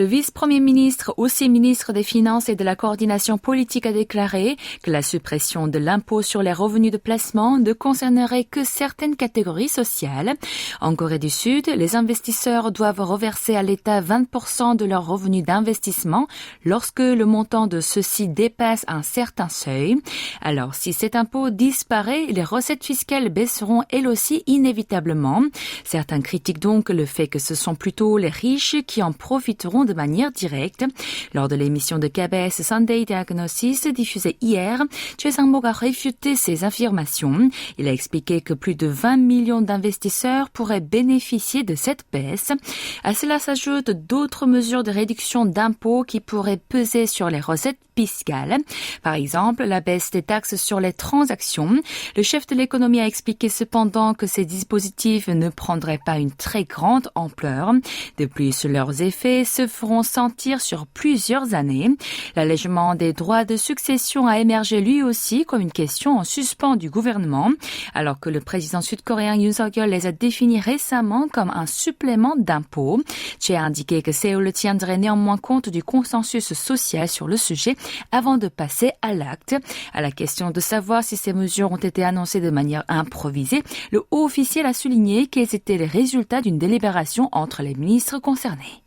Le vice-premier ministre, aussi ministre des Finances et de la Coordination politique, a déclaré que la suppression de l'impôt sur les revenus de placement ne concernerait que certaines catégories sociales. En Corée du Sud, les investisseurs doivent reverser à l'État 20% de leurs revenus d'investissement lorsque le montant de ceux-ci dépasse un certain seuil. Alors, si cet impôt disparaît, les recettes fiscales baisseront elles aussi inévitablement. Certains critiquent donc le fait que ce sont plutôt les riches qui en profiteront de manière directe. Lors de l'émission de KBS Sunday Diagnosis diffusée hier, Choi Sang-mok a réfuté ces affirmations. Il a expliqué que plus de 20 millions d'investisseurs pourraient bénéficier de cette baisse. À cela s'ajoutent d'autres mesures de réduction d'impôts qui pourraient peser sur les recettes fiscales. Par exemple, la baisse des taxes sur les transactions. Le chef de l'économie a expliqué cependant que ces dispositifs ne prendraient pas une très grande ampleur. De plus, leurs effets se feront sentir sur plusieurs années. L'allègement des droits de succession a émergé lui aussi comme une question en suspens du gouvernement, alors que le président sud-coréen Yoon Suk-yeol les a définis récemment comme un supplément d'impôt. Choi a indiqué que Séoul tiendrait néanmoins compte du consensus social sur le sujet avant de passer à l'acte. À la question de savoir si ces mesures ont été annoncées de manière improvisée, le haut officiel a souligné qu'elles étaient les résultats d'une délibération entre les ministres concernés.